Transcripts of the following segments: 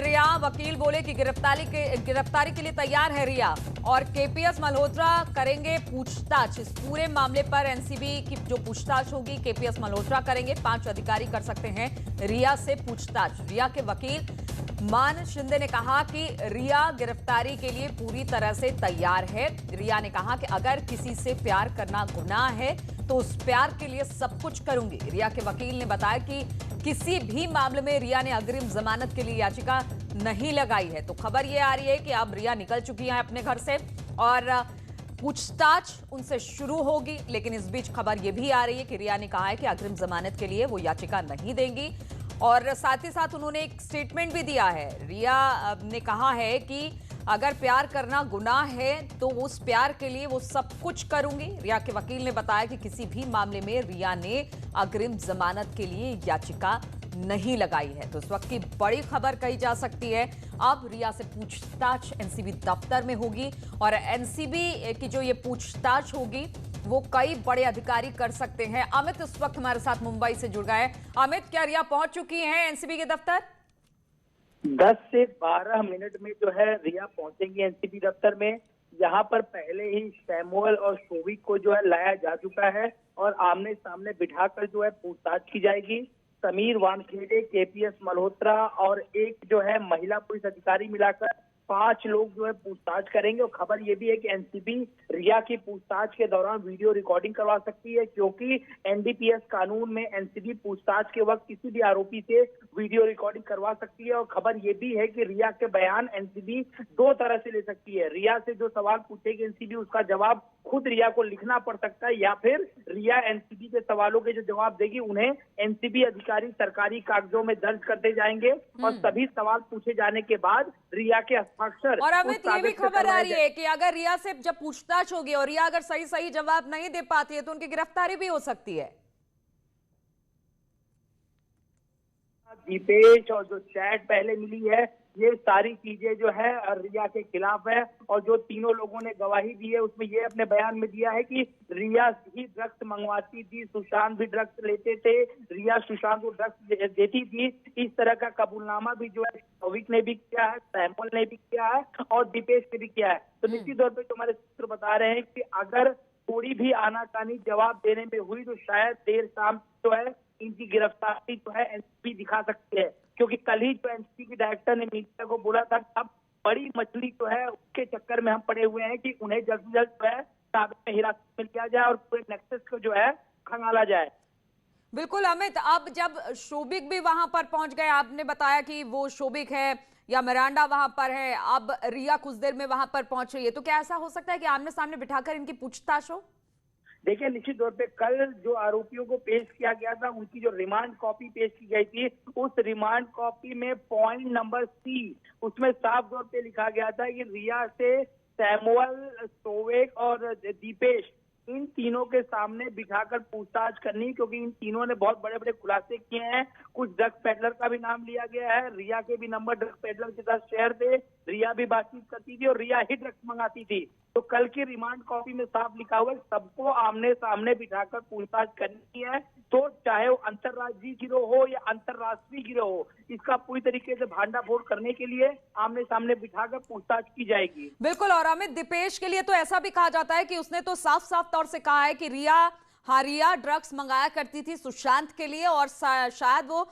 है रिया। वकील बोले कि गिरफ्तारी के लिए तैयार है रिया और केपीएस मल्होत्रा करेंगे पूछताछ। इस पूरे मामले पर एनसीबी की जो पूछताछ होगी केपीएस मल्होत्रा करेंगे। 5 अधिकारी कर सकते हैं रिया से पूछताछ। रिया के वकील मान शिंदे ने कहा कि रिया गिरफ्तारी के लिए पूरी तरह से तैयार है। रिया ने कहा कि अगर किसी से प्यार करना गुनाह है तो उस प्यार के लिए सब कुछ करूंगी। रिया के वकील ने बताया कि किसी भी मामले में रिया ने अग्रिम जमानत के लिए याचिका नहीं लगाई है। तो खबर यह आ रही है कि अब रिया निकल चुकी है अपने घर से और पूछताछ उनसे शुरू होगी। लेकिन इस बीच खबर यह भी आ रही है कि रिया ने कहा है कि अग्रिम जमानत के लिए वो याचिका नहीं देंगी और साथ ही साथ उन्होंने एक स्टेटमेंट भी दिया है। रिया ने कहा है कि अगर प्यार करना गुनाह है तो उस प्यार के लिए वो सब कुछ करूंगी। रिया के वकील ने बताया कि किसी भी मामले में रिया ने अग्रिम जमानत के लिए याचिका नहीं लगाई है। तो इस वक्त की बड़ी खबर कही जा सकती है अब रिया से पूछताछ एनसीबी दफ्तर में होगी और एनसीबी की जो ये पूछताछ होगी वो कई बड़े अधिकारी कर सकते हैं। अमित इस वक्त हमारे साथ मुंबई से जुड़ गए। अमित, क्या रिया पहुंच चुकी हैं एनसीबी के दफ्तर? 10 से 12 मिनट में जो है रिया पहुंचेंगी एनसीबी दफ्तर में। यहाँ पर पहले ही सैमुअल और शोभिक को जो है लाया जा चुका है और आमने सामने बिठाकर जो है पूछताछ की जाएगी। समीर वानखेड़े, केपीएस मल्होत्रा और एक जो है महिला पुलिस अधिकारी मिलाकर 5 लोग जो है पूछताछ करेंगे। और खबर ये भी है कि एनसीबी रिया की पूछताछ के दौरान वीडियो रिकॉर्डिंग करवा सकती है, क्योंकि एनडीपीएस कानून में एनसीबी पूछताछ के वक्त किसी भी आरोपी से वीडियो रिकॉर्डिंग करवा सकती है। और खबर ये भी है कि रिया के बयान एनसीबी 2 तरह से ले सकती है। रिया से जो सवाल पूछेगी एनसीबी, उसका जवाब खुद रिया को लिखना पड़ सकता है, या फिर रिया एनसीबी के सवालों के जो जवाब देगी उन्हें एनसीबी अधिकारी सरकारी कागजों में दर्ज करते जाएंगे और सभी सवाल पूछे जाने के बाद रिया के हस्ताक्षर। और अमित, ये भी खबर आ रही है कि अगर रिया से जब पूछताछ होगी और रिया अगर सही सही जवाब नहीं दे पाती है तो उनकी गिरफ्तारी भी हो सकती है। दीपेश और जो चैट पहले मिली है, ये सारी चीजें जो है रिया के खिलाफ है। और जो तीनों लोगों ने गवाही दी है उसमें ये अपने बयान में दिया है कि रिया ही ड्रग्स मंगवाती थी, सुशांत भी ड्रग्स लेते थे, रिया सुशांत को ड्रग्स देती थी। इस तरह का कबूलनामा भी जो है शोभिक ने भी किया है, सैमुअल ने भी किया है और दीपेश ने भी किया है। तो निश्चित तौर पर जो हमारे सूत्र बता रहे हैं कि अगर थोड़ी भी आनाकानी जवाब देने में हुई तो शायद देर शाम जो है इनकी गिरफ्तारी जो है एनसीबी दिखा सकती है, क्योंकि कल ही जो एनसीबी के डायरेक्टर ने मीडिया को बोला था कि अब बड़ी मछली जो है उसके चक्कर में हम पड़े हुए हैं कि उन्हें जल्द से जल्द जो है हिरासत में लिया जाए और पूरे नेक्सस को जो है खंगाला जाए। बिल्कुल अमित, अब जब शोभिक भी वहां पर पहुंच गए, आपने बताया कि वो शोभिक है या मिरांडा वहां पर है, अब रिया कुछ देर में वहां पर पहुंच रही है, तो क्या ऐसा हो सकता है कि आमने सामने बिठाकर इनकी पूछताछ हो? देखिए, निश्चित तौर पे कल जो आरोपियों को पेश किया गया था उनकी जो रिमांड कॉपी पेश की गई थी, उस रिमांड कॉपी में पॉइंट नंबर सी उसमें साफ तौर पे लिखा गया था कि रिया से सैमुअल, शोभिक और दीपेश, इन तीनों के सामने बिठाकर पूछताछ करनी, क्योंकि इन तीनों ने बहुत बड़े बड़े खुलासे किए हैं। कुछ ड्रग्स पेडलर का भी नाम लिया गया है, रिया के भी नंबर ड्रग्स पेडलर के साथ शेयर थे, रिया भी बातचीत करती थी और रिया ही ड्रग्स मंगाती थी। तो कल की रिमांड कॉपी में साफ लिखा हुआ है सबको आमने सामने बिठाकर पूछताछ करनी है। तो चाहे वो अंतर्राज्यीय गिरोह हो या अंतर्राष्ट्रीय गिरोह हो, इसका पूरी तरीके से भांडाफोड़ करने के लिए आमने सामने बिठाकर पूछताछ की जाएगी। बिल्कुल। और अमित, दीपेश के लिए तो ऐसा भी कहा जाता है कि उसने तो साफ साफ तौर से कहा है कि रिया ड्रग्स मंगाया करती थी सुशांत के लिए और शायद वो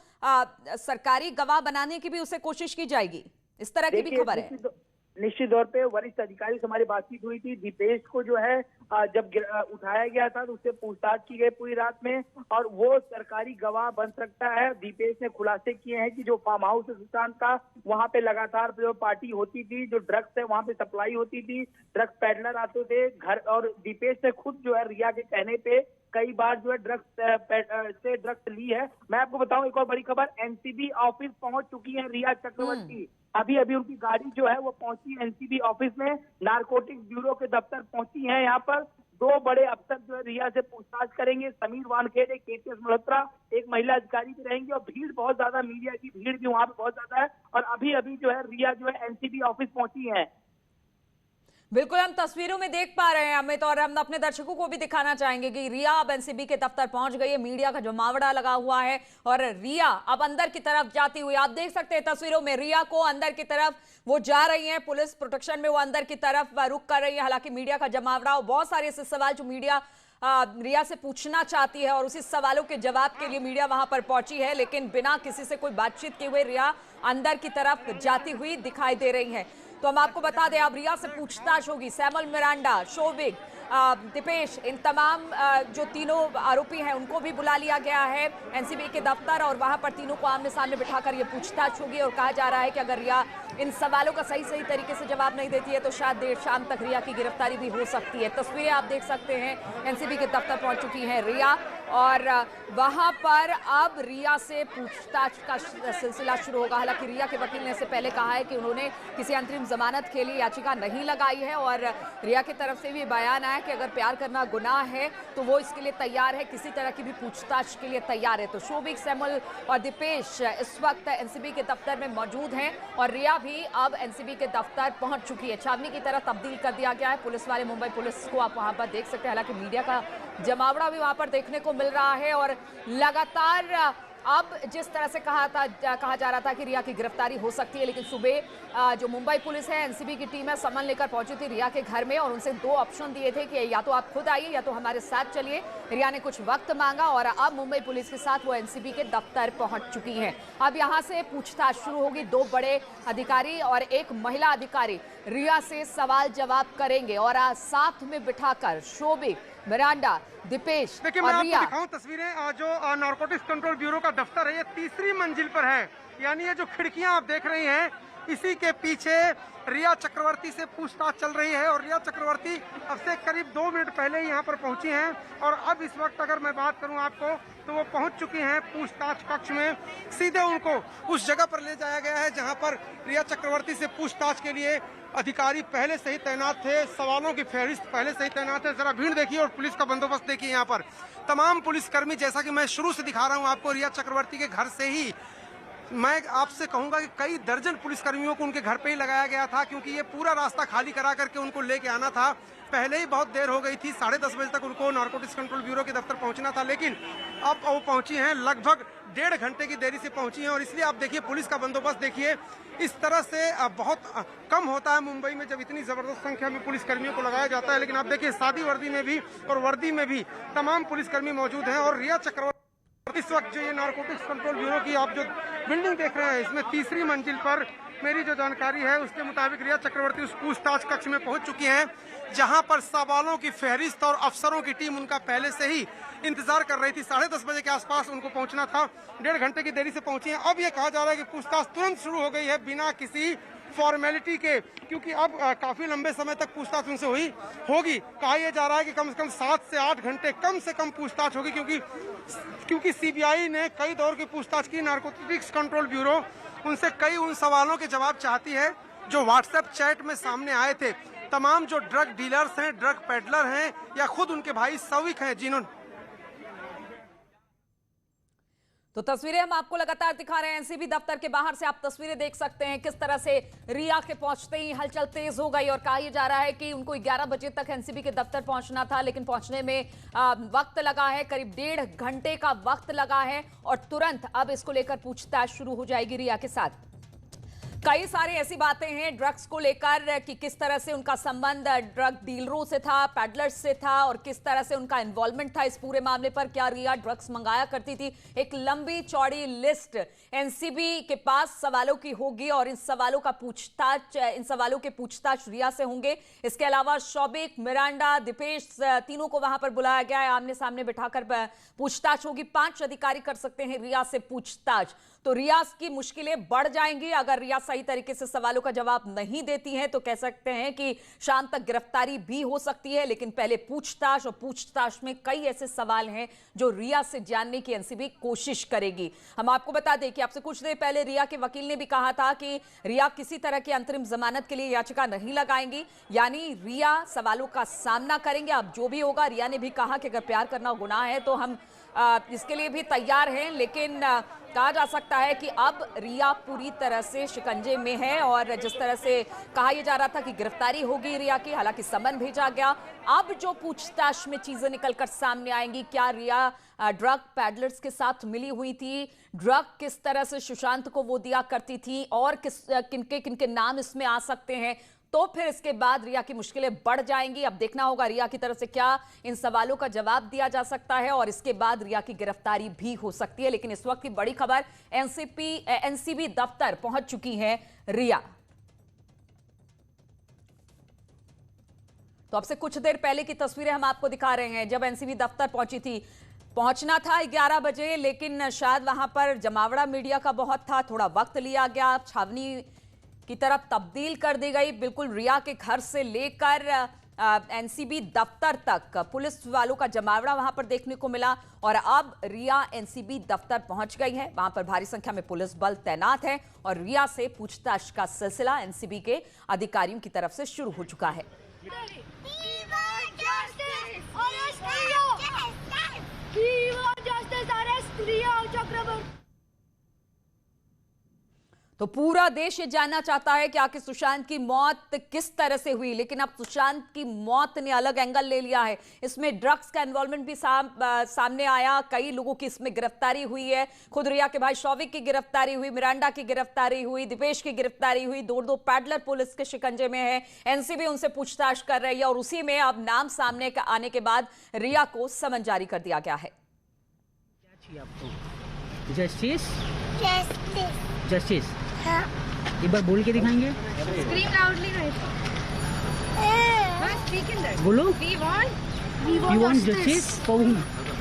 सरकारी गवाह बनाने की भी उसे कोशिश की जाएगी, इस तरह की भी खबर है। निश्चित तौर पे वरिष्ठ अधिकारी से हमारी बातचीत हुई थी। दीपेश को जो है जब उठाया गया था तो उससे पूछताछ की गई पूरी रात में और वो सरकारी गवाह बन सकता है। दीपेश ने खुलासे किए हैं कि जो फार्म हाउस है सुशांत का, वहां पे लगातार जो पार्टी होती थी, जो ड्रग्स है वहां पे सप्लाई होती थी, ड्रग्स पेडलर आते थे घर। और दीपेश ने खुद जो है रिया के कहने पे कई बार जो है ड्रग्स ली है। मैं आपको बताऊं एक और बड़ी खबर, एनसीबी ऑफिस पहुंच चुकी है रिया चक्रवर्ती। अभी अभी उनकी गाड़ी जो है वो पहुंची एनसीबी ऑफिस में, नारकोटिक्स ब्यूरो के दफ्तर पहुंची है। यहाँ पर 2 बड़े अफसर जो है रिया से पूछताछ करेंगे, समीर वानखेड़े, केपीएस मल्होत्रा, एक महिला अधिकारी भी रहेंगे और भीड़ बहुत ज्यादा, मीडिया की भीड़ भी वहां पे बहुत ज्यादा है। और अभी अभी जो है रिया जो है एनसीबी ऑफिस पहुंची है। बिल्कुल, हम तस्वीरों में देख पा रहे हैं अमित, और हम अपने दर्शकों को भी दिखाना चाहेंगे कि रिया अब एनसीबी के दफ्तर पहुंच गई है। मीडिया का जमावड़ा लगा हुआ है और रिया अब अंदर की तरफ जाती हुई आप देख सकते हैं तस्वीरों में। रिया को अंदर की तरफ वो जा रही है, पुलिस प्रोटेक्शन में वो अंदर की तरफ रुक कर रही है। हालांकि मीडिया का जमावड़ा और बहुत सारे ऐसे सवाल जो मीडिया रिया से पूछना चाहती है और उसी सवालों के जवाब के लिए मीडिया वहां पर पहुंची है, लेकिन बिना किसी से कोई बातचीत किए हुए रिया अंदर की तरफ जाती हुई दिखाई दे रही है। तो हम आपको बता दें, अब रिया से पूछताछ होगी। सैमुअल मिरांडा, शोविक, दीपेश, इन तमाम जो तीनों आरोपी हैं उनको भी बुला लिया गया है एनसीबी के दफ्तर, और वहां पर तीनों को आमने सामने बिठाकर ये पूछताछ होगी। और कहा जा रहा है कि अगर रिया इन सवालों का सही तरीके से जवाब नहीं देती है तो शायद देर शाम तक रिया की गिरफ्तारी भी हो सकती है। तस्वीरें आप देख सकते हैं, एनसीबी के दफ्तर पहुंच चुकी हैं रिया, और वहां पर अब रिया से पूछताछ का सिलसिला शुरू होगा। हालांकि रिया के वकील ने इससे पहले कहा है कि उन्होंने किसी अंतरिम जमानत के लिए याचिका नहीं लगाई है, और रिया की तरफ से भी बयान आया कि अगर प्यार करना गुनाह है तो वो इसके लिए तैयार है, किसी तरह की भी पूछताछ के लिए तैयार है। तो शोभिक, सैमुअल और दीपेश इस वक्त एनसीबी के दफ्तर में मौजूद हैं और रिया भी अब एनसीबी के दफ्तर पहुंच चुकी है। छावनी की तरह तब्दील कर दिया गया है पुलिस वाले, मुंबई पुलिस को आप वहां पर देख सकते हैं। हालांकि मीडिया का जमावड़ा भी वहां पर देखने को मिल रहा है, और लगातार अब जिस तरह से कहा जा रहा था कि रिया की गिरफ्तारी हो सकती है, लेकिन सुबह जो मुंबई पुलिस है, एनसीबी की टीम है, समन लेकर पहुंची थी रिया के घर में और उनसे दो ऑप्शन दिए थे कि या तो आप खुद आइए या तो हमारे साथ चलिए। रिया ने कुछ वक्त मांगा और अब मुंबई पुलिस के साथ वो एनसीबी के दफ्तर पहुंच चुकी हैं। अब यहां से पूछताछ शुरू होगी। दो बड़े अधिकारी और एक महिला अधिकारी रिया से सवाल जवाब करेंगे, और साथ में बिठाकर शोभिक, मिरांडा, दीपेश देखिए, मैं और आपको रिया। दिखाऊं तस्वीरें। जो नारकोटिक्स कंट्रोल ब्यूरो का दफ्तर है, ये तीसरी मंजिल पर है। यानी ये जो खिड़कियां आप देख रही हैं, इसी के पीछे रिया चक्रवर्ती से पूछताछ चल रही है। और रिया चक्रवर्ती अब से करीब 2 मिनट पहले ही यहाँ पर पहुंची हैं, और अब इस वक्त अगर मैं बात करूं आपको तो वो पहुंच चुकी हैं पूछताछ कक्ष में। सीधे उनको उस जगह पर ले जाया गया है जहां पर रिया चक्रवर्ती से पूछताछ के लिए अधिकारी पहले से ही तैनात थे, सवालों की फहरिस्त पहले से ही तैनात है। जरा भीड़ देखिए और पुलिस का बंदोबस्त देखिए। यहाँ पर तमाम पुलिसकर्मी, जैसा कि मैं शुरू से दिखा रहा हूँ आपको, रिया चक्रवर्ती के घर से ही, मैं आपसे कहूंगा कि कई दर्जन पुलिसकर्मियों को उनके घर पे ही लगाया गया था, क्योंकि ये पूरा रास्ता खाली करा करके उनको लेके आना था। पहले ही बहुत देर हो गई थी, 10:30 बजे तक उनको नारकोटिक्स कंट्रोल ब्यूरो के दफ्तर पहुंचना था, लेकिन अब वो पहुंची हैं, लगभग 1.5 घंटे की देरी से पहुंची हैं। और इसलिए आप देखिए पुलिस का बंदोबस्त देखिए, इस तरह से बहुत कम होता है मुंबई में जब इतनी जबरदस्त संख्या में पुलिसकर्मियों को लगाया जाता है। लेकिन आप देखिए सादी वर्दी में भी और वर्दी में भी तमाम पुलिसकर्मी मौजूद हैं। और रिया चक्रवर्ती इस वक्त जो ये नारकोटिक्स कंट्रोल ब्यूरो की आप जो बिल्डिंग देख रहे हैं, इसमें तीसरी मंजिल पर मेरी जो जानकारी है उसके मुताबिक रिया चक्रवर्ती उस पूछताछ कक्ष में पहुंच चुकी हैं, जहां पर सवालों की फहरिस्त और अफसरों की टीम उनका पहले से ही इंतजार कर रही थी। 10:30 बजे के आसपास उनको पहुंचना था, 1.5 घंटे की देरी से पहुंची हैं। अब ये कहा जा रहा है कि पूछताछ तुरंत शुरू हो गई है बिना किसी फॉर्मेलिटी के, क्योंकि अब काफी लंबे समय तक पूछताछ उनसे होगी। कहा यह जा रहा है कि कम से कम 7 से 8 घंटे कम से कम पूछताछ होगी, क्योंकि सीबीआई ने कई दौर की पूछताछ की। नारकोटिक्स कंट्रोल ब्यूरो उनसे कई उन सवालों के जवाब चाहती है जो व्हाट्सएप चैट में सामने आए थे। तमाम जो ड्रग डीलर्स हैं, ड्रग पेडलर हैं, या खुद उनके भाई शोभिक हैं, जिन्होंने तो तस्वीरें हम आपको लगातार दिखा रहे हैं। एनसीबी दफ्तर के बाहर से आप तस्वीरें देख सकते हैं किस तरह से रिया के पहुंचते ही हलचल तेज हो गई, और कहा यह जा रहा है कि उनको 11 बजे तक एनसीबी के दफ्तर पहुंचना था, लेकिन पहुंचने में वक्त लगा है, करीब 1.5 घंटे का वक्त लगा है, और तुरंत अब इसको लेकर पूछताछ शुरू हो जाएगी रिया के साथ। कई सारी ऐसी बातें हैं ड्रग्स को लेकर कि किस तरह से उनका संबंध ड्रग डीलरों से था, पैडलर्स से था, और किस तरह से उनका इन्वॉल्वमेंट था इस पूरे मामले पर। क्या रिया ड्रग्स मंगाया करती थी? एक लंबी चौड़ी लिस्ट एनसीबी के पास सवालों की होगी, और इन सवालों के पूछताछ रिया से होंगे। इसके अलावा शोभिक, मिरांडा, दीपेश, तीनों को वहां पर बुलाया गया है, आमने सामने बिठाकर पूछताछ होगी। 5 अधिकारी कर सकते हैं रिया से पूछताछ। तो रिया की मुश्किलें बढ़ जाएंगी अगर रिया सही तरीके से सवालों का जवाब नहीं देती है, तो कह सकते हैं कि शाम तक गिरफ्तारी भी हो सकती है। लेकिन पहले पूछताछ, और पूछताछ में कई ऐसे सवाल हैं जो रिया से जानने की एनसीबी कोशिश करेगी। हम आपको बता दें कि आपसे कुछ देर पहले रिया के वकील ने भी कहा था कि रिया किसी तरह की अंतरिम जमानत के लिए याचिका नहीं लगाएंगी, यानी रिया सवालों का सामना करेंगे। अब जो भी होगा, रिया ने भी कहा कि अगर प्यार करना गुनाह है तो हम इसके लिए भी तैयार हैं, लेकिन कहा जा सकता है कि अब रिया पूरी तरह से शिकंजे में है और जिस तरह से कहा यह जा रहा था कि गिरफ्तारी होगी रिया की, हालांकि समन भेजा गया। अब जो पूछताछ में चीजें निकलकर सामने आएंगी, क्या रिया ड्रग पैडलर्स के साथ मिली हुई थी, ड्रग किस तरह से सुशांत को वो दिया करती थी और किनके किनके नाम इसमें आ सकते हैं, तो फिर इसके बाद रिया की मुश्किलें बढ़ जाएंगी। अब देखना होगा रिया की तरफ से क्या इन सवालों का जवाब दिया जा सकता है और इसके बाद रिया की गिरफ्तारी भी हो सकती है। लेकिन इस वक्त की बड़ी खबर, एनसीबी दफ्तर पहुंच चुकी है रिया। तो अब से कुछ देर पहले की तस्वीरें हम आपको दिखा रहे हैं, जब एनसीबी दफ्तर पहुंची थी। पहुंचना था 11 बजे, लेकिन शायद वहां पर जमावड़ा मीडिया का बहुत था, थोड़ा वक्त लिया गया, छावनी की तरफ तब्दील कर दी गई। बिल्कुल रिया के घर से लेकर एनसीबी दफ्तर तक पुलिस वालों का जमावड़ा वहां पर देखने को मिला और अब रिया एनसीबी दफ्तर पहुंच गई है। वहां पर भारी संख्या में पुलिस बल तैनात है और रिया से पूछताछ का सिलसिला एनसीबी के अधिकारियों की तरफ से शुरू हो चुका है। तो पूरा देश ये जानना चाहता है कि आखिर सुशांत की मौत किस तरह से हुई, लेकिन अब सुशांत की मौत ने अलग एंगल ले लिया है। इसमें ड्रग्स का इन्वॉल्वमेंट भी सामने आया, कई लोगों की इसमें गिरफ्तारी हुई है। खुद रिया के भाई शौविक की गिरफ्तारी हुई, मिरांडा की गिरफ्तारी हुई, दीपेश की गिरफ्तारी हुई, दो पैडलर पुलिस के शिकंजे में है। एनसीबी उनसे पूछताछ कर रही है और उसी में अब नाम सामने आने के बाद रिया को समन जारी कर दिया गया है। क्या चाहिए आपको? जस्टिस? जस्टिस हाँ। एक बार बोल के दिखाएंगे? Scream loudly, right? Speak in that. बोलो। We want You want justice for whom?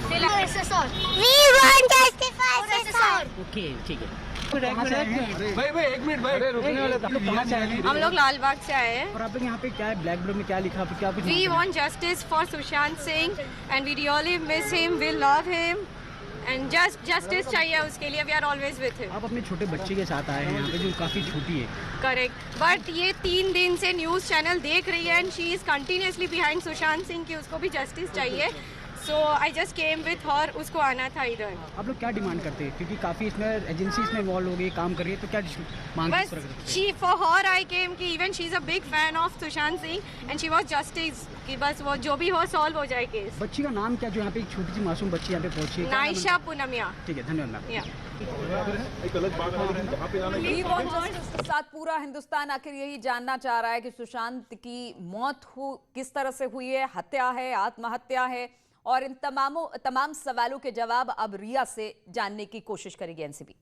We want justice for SSR. Okay, ठीक है। भाई एक मिनट भाई, कहाँ से आए हैं? हम लोग लाल बाग से आए हैं। और आप लोग यहाँ पे क्या है, ब्लैक बोर्ड में क्या लिखा है, क्या कुछ? We want justice for Sushant Singh and we really miss him, we love him and justice चाहिए उसके लिए। We are always with him. आप अपने छोटे बच्चे के साथ आए हैं यहाँ पे जो काफी छोटी है। करेक्ट, बट ये 3 दिन से न्यूज़ चैनल देख रही है and she is continuously behind Sushant Singh की उसको भी जस्टिस चाहिए। सो I just came with her, उसको आना था इधर। आप लोग क्या डिमांड करते हैं, क्योंकि काफी इसमें एजेंसी इसमें इन्वॉल्व हो गई, काम कर रही है, तो क्या मांग बस शी फॉर हर आई केम कि even she is a big fan of Sushant Singh and she was justice कि बस वो जो भी हो सॉल्व हो जाए केस। बच्ची का नाम क्या, जो यहाँ पे एक छोटी सी मासूम बच्ची यहाँ पे पहुंची है? नाइशा पूनमिया। ठीक है, धन्यवाद मैम। के साथ पूरा हिंदुस्तान आखिर यही जानना चाह रहा है कि सुशांत की मौत किस तरह से हुई है, हत्या है, आत्महत्या है, और इन तमाम सवालों के जवाब अब रिया से जानने की कोशिश करेगी एनसीबी।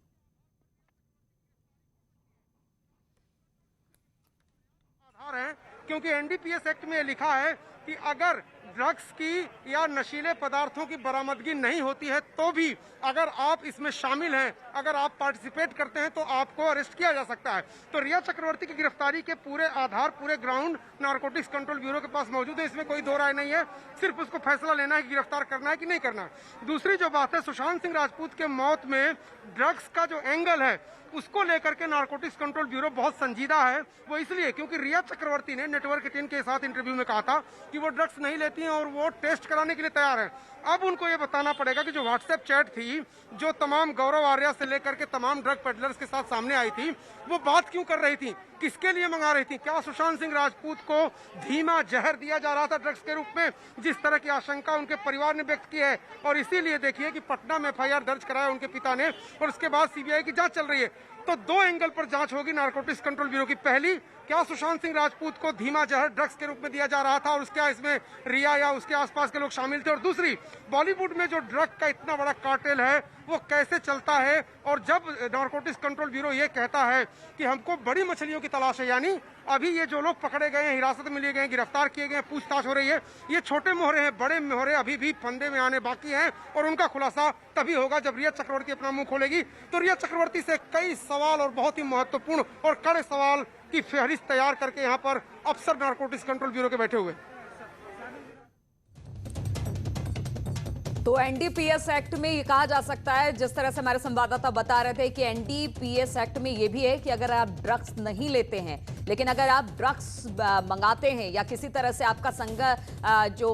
आधार है क्योंकि एनडीपीएस एक्ट में लिखा है कि अगर ड्रग्स की या नशीले पदार्थों की बरामदगी नहीं होती है तो भी अगर आप इसमें शामिल हैं, अगर आप पार्टिसिपेट करते हैं तो आपको अरेस्ट किया जा सकता है। तो रिया चक्रवर्ती की गिरफ्तारी के पूरे आधार, पूरे ग्राउंड नारकोटिक्स कंट्रोल ब्यूरो के पास मौजूद है, इसमें कोई दो राय नहीं है। सिर्फ उसको फैसला लेना है कि गिरफ्तार करना है कि नहीं करना है। दूसरी जो बात है, सुशांत सिंह राजपूत के मौत में ड्रग्स का जो एंगल है उसको लेकर के नारकोटिक्स कंट्रोल ब्यूरो बहुत संजीदा है। वो इसलिए क्योंकि रिया चक्रवर्ती ने नेटवर्क 18 के साथ इंटरव्यू में कहा था कि वो ड्रग्स नहीं लेती हैं और वो टेस्ट कराने के लिए तैयार है। अब उनको ये बताना पड़ेगा कि जो व्हाट्सएप चैट थी, जो तमाम गौरव आर्या से लेकर के तमाम ड्रग पेडलर्स के साथ सामने आई थी, वो बात क्यों कर रही थी, किसके लिए मंगा रही थी? क्या सुशांत सिंह राजपूत को धीमा जहर दिया जा रहा था ड्रग्स के रूप में, जिस तरह की आशंका उनके परिवार ने व्यक्त की है? और इसीलिए देखिए कि पटना में एफआईआर दर्ज कराया उनके पिता ने और उसके बाद सीबीआई की जांच चल रही है। तो 2 एंगल पर जांच होगी नारकोटिक्स कंट्रोल ब्यूरो की। पहली, क्या सुशांत सिंह राजपूत को धीमा जहर ड्रग्स के रूप में दिया जा रहा था और उसके इसमें रिया या उसके आसपास के लोग शामिल थे? और दूसरी, बॉलीवुड में जो ड्रग का इतना बड़ा कार्टेल है वो कैसे चलता है? और जब नारकोटिक्स कंट्रोल ब्यूरो ये कहता है कि हमको बड़ी मछलियों की तलाश है, यानी अभी ये जो लोग पकड़े गए हैं, हिरासत में लिए गए हैं, गिरफ्तार किए गए हैं, पूछताछ हो रही है, ये छोटे मोहरे हैं, बड़े मोहरे अभी भी फंदे में आने बाकी हैं और उनका खुलासा तभी होगा जब रिया चक्रवर्ती अपना मुंह खोलेगी। तो रिया चक्रवर्ती से कई सवाल और बहुत ही महत्वपूर्ण और कड़े सवाल की फहरिस्त तैयार करके यहाँ पर अफसर नारकोटिक्स कंट्रोल ब्यूरो के बैठे हुए। तो एनडीपीएस एक्ट में ये कहा जा सकता है, जिस तरह से हमारे संवाददाता बता रहे थे कि एनडीपीएस एक्ट में ये भी है कि अगर आप ड्रग्स नहीं लेते हैं, लेकिन अगर आप ड्रग्स मंगाते हैं या किसी तरह से आपका संग जो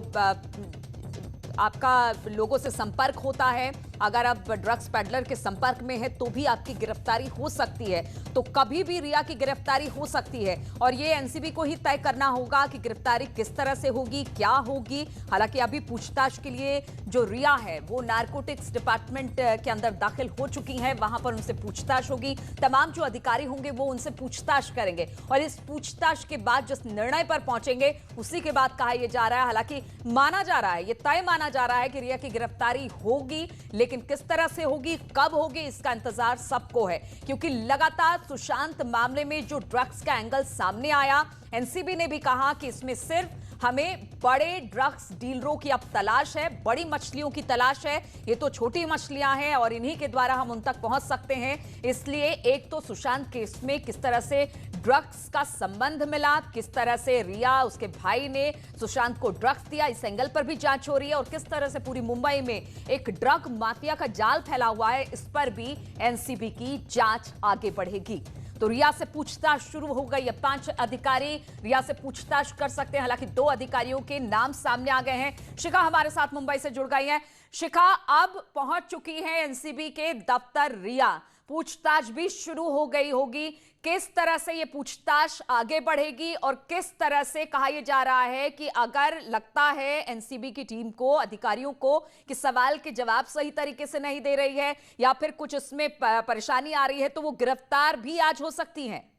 आपका लोगों से संपर्क होता है, अगर आप ड्रग्स पेडलर के संपर्क में है तो भी आपकी गिरफ्तारी हो सकती है। तो कभी भी रिया की गिरफ्तारी हो सकती है और ये एनसीबी को ही तय करना होगा कि गिरफ्तारी किस तरह से होगी, क्या होगी। हालांकि अभी पूछताछ के लिए जो रिया है वो नारकोटिक्स डिपार्टमेंट के अंदर दाखिल हो चुकी है, वहां पर उनसे पूछताछ होगी। तमाम जो अधिकारी होंगे वो उनसे पूछताछ करेंगे और इस पूछताछ के बाद जिस निर्णय पर पहुंचेंगे उसी के बाद कहा यह जा रहा है, हालांकि माना जा रहा है, ये तय माना जा रहा है कि रिया की गिरफ्तारी होगी, लेकिन किस तरह से होगी, कब होगी, इसका इंतजार सबको है। क्योंकि लगातार सुशांत मामले में जो ड्रग्स का एंगल सामने आया, एनसीबी ने भी कहा कि इसमें सिर्फ हमें बड़े ड्रग्स डीलरों की अब तलाश है, बड़ी मछलियों की तलाश है। ये तो छोटी मछलियां हैं और इन्हीं के द्वारा हम उन तक पहुंच सकते हैं। इसलिए एक तो सुशांत केस में किस तरह से ड्रग्स का संबंध मिला, किस तरह से रिया, उसके भाई ने सुशांत को ड्रग्स दिया, इस एंगल पर भी जांच हो रही है और किस तरह से पूरी मुंबई में एक ड्रग माफिया का जाल फैला हुआ है, इस पर भी एनसीबी की जांच आगे बढ़ेगी। तो रिया से पूछताछ शुरू हो गई है। 5 अधिकारी रिया से पूछताछ कर सकते हैं। हालांकि 2 अधिकारियों के नाम सामने आ गए हैं। शिखा हमारे साथ मुंबई से जुड़ गई हैं। शिखा, अब पहुंच चुकी है एनसीबी के दफ्तर रिया, पूछताछ भी शुरू हो गई होगी। किस तरह से ये पूछताछ आगे बढ़ेगी और किस तरह से कहा यह जा रहा है कि अगर लगता है एनसीबी की टीम को, अधिकारियों को, कि सवाल के जवाब सही तरीके से नहीं दे रही है या फिर कुछ इसमें परेशानी आ रही है, तो वो गिरफ्तार भी आज हो सकती हैं?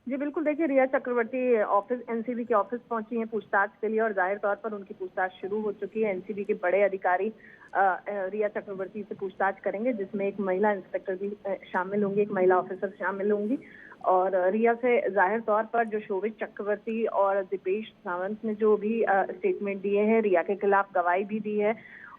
जी बिल्कुल, देखिए रिया चक्रवर्ती ऑफिस, एनसीबी के ऑफिस पहुंची हैं पूछताछ के लिए और जाहिर तौर पर उनकी पूछताछ शुरू हो चुकी है। एनसीबी के बड़े अधिकारी रिया चक्रवर्ती से पूछताछ करेंगे, जिसमें एक महिला इंस्पेक्टर भी शामिल होंगी, एक महिला ऑफिसर शामिल होंगी। और रिया से जाहिर तौर पर जो शोभित चक्रवर्ती और दीपेश सावंत ने जो भी स्टेटमेंट दिए हैं, रिया के खिलाफ गवाही भी दी है,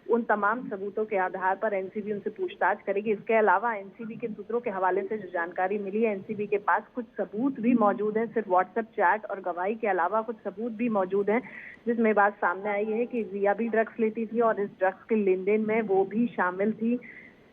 उन तमाम सबूतों के आधार पर एनसीबी उनसे पूछताछ करेगी। इसके अलावा एनसीबी के सूत्रों के हवाले से जो जानकारी मिली है, एनसीबी के पास कुछ सबूत भी मौजूद हैं, सिर्फ व्हाट्सएप चैट और गवाही के अलावा कुछ सबूत भी मौजूद हैं, जिसमें बात सामने आई है कि रिया भी ड्रग्स लेती थी और इस ड्रग्स के लेन देन में वो भी शामिल थी।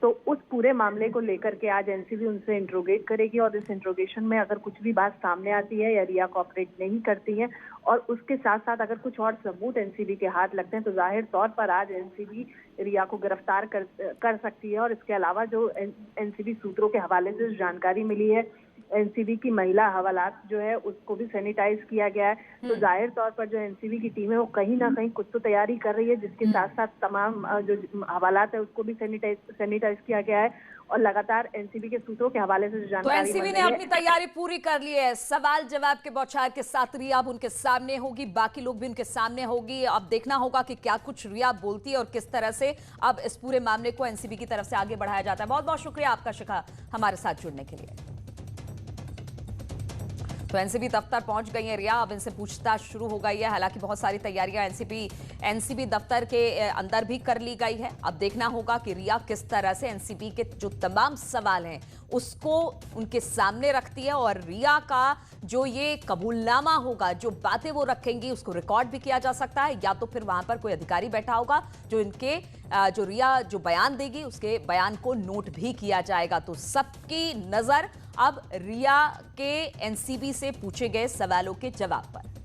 तो उस पूरे मामले को लेकर के आज एनसीबी उनसे इंट्रोगेट करेगी और इस इंट्रोगेशन में अगर कुछ भी बात सामने आती है या रिया कोऑपरेट नहीं करती है और उसके साथ साथ अगर कुछ और सबूत एनसीबी के हाथ लगते हैं, तो जाहिर तौर पर आज एनसीबी रिया को गिरफ्तार कर सकती है। और इसके अलावा जो एनसीबी सूत्रों के हवाले से जानकारी मिली है, एनसीबी की महिला हवालात जो है उसको भी सैनिटाइज किया गया है। तो जाहिर तौर पर जो एनसीबी की टीम है वो कहीं ना कहीं कुछ तो तैयारी कर रही है, जिसके साथ साथ तमाम जो हवालात है उसको भी सैनिटाइज किया गया है और लगातार एनसीबी के सूत्रों के हवाले से जो जानकारी तो एनसीबी ने अपनी तैयारी पूरी कर ली है। सवाल जवाब के बौछार के साथ रिया अब उनके सामने होगी, बाकी लोग भी उनके सामने होगी। अब देखना होगा कि क्या कुछ रिया बोलती है और किस तरह से अब इस पूरे मामले को एनसीबी की तरफ से आगे बढ़ाया जाता है। बहुत बहुत शुक्रिया आपका शिखा, हमारे साथ जुड़ने के लिए। तो एनसीबी दफ्तर पहुंच गई है रिया, अब इनसे पूछताछ शुरू हो गई है। हालांकि बहुत सारी तैयारियां एनसीबी दफ्तर के अंदर भी कर ली गई है। अब देखना होगा कि रिया किस तरह से एनसीबी के जो तमाम सवाल हैं उसको उनके सामने रखती है और रिया का जो ये कबूलनामा होगा, जो बातें वो रखेंगी, उसको रिकॉर्ड भी किया जा सकता है या तो फिर वहां पर कोई अधिकारी बैठा होगा जो रिया जो बयान देगी उसके बयान को नोट भी किया जाएगा। तो सबकी नजर अब रिया के एनसीबी से पूछे गए सवालों के जवाब पर।